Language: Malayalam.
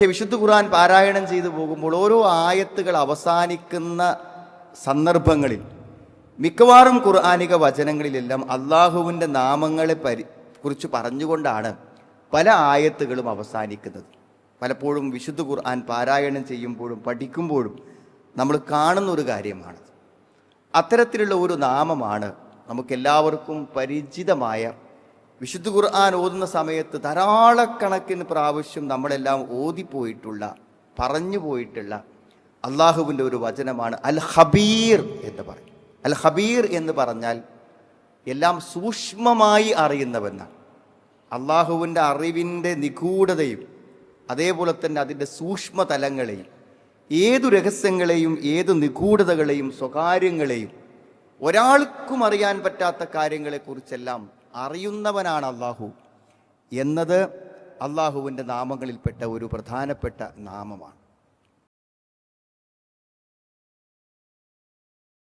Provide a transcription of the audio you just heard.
വിശുദ്ധ ഖുർആൻ പാരായണം ചെയ്തു പോകുമ്പോൾ ഓരോ ആയത്തുകൾ അവസാനിക്കുന്ന സന്ദർഭങ്ങളിൽ മിക്കവാറും ഖുർആനിക വചനങ്ങളിലെല്ലാം അള്ളാഹുവിൻ്റെ നാമങ്ങളെ കുറിച്ച് പറഞ്ഞുകൊണ്ടാണ് പല ആയത്തുകളും അവസാനിക്കുന്നത്. പലപ്പോഴും വിശുദ്ധ ഖുർആൻ പാരായണം ചെയ്യുമ്പോഴും പഠിക്കുമ്പോഴും നമ്മൾ കാണുന്ന ഒരു കാര്യമാണ്. അത്തരത്തിലുള്ള ഒരു നാമമാണ് നമുക്കെല്ലാവർക്കും പരിചിതമായ വിശുദ്ധ ഖുർആൻ ഓതുന്ന സമയത്ത് ധാരാളക്കണക്കിന് പ്രാവശ്യം നമ്മളെല്ലാം ഓതിപ്പോയിട്ടുള്ള പറഞ്ഞു പോയിട്ടുള്ള അള്ളാഹുവിൻ്റെ ഒരു വചനമാണ് അൽ ഖബീർ എന്ന് പറയും. അൽ ഖബീർ എന്ന് പറഞ്ഞാൽ എല്ലാം സൂക്ഷ്മമായി അറിയുന്നവനാണ്. അള്ളാഹുവിൻ്റെ അറിവിൻ്റെ നിഗൂഢതയും അതേപോലെ തന്നെ അതിൻ്റെ സൂക്ഷ്മതലങ്ങളെയും ഏതു രഹസ്യങ്ങളെയും ഏതു നിഗൂഢതകളെയും സ്വകാര്യങ്ങളെയും ഒരാൾക്കും അറിയാൻ പറ്റാത്ത കാര്യങ്ങളെക്കുറിച്ചെല്ലാം അറിയുന്നവനാണ് അള്ളാഹു എന്നത് അള്ളാഹുവിൻ്റെ നാമങ്ങളിൽപ്പെട്ട ഒരു പ്രധാനപ്പെട്ട നാമമാണ്.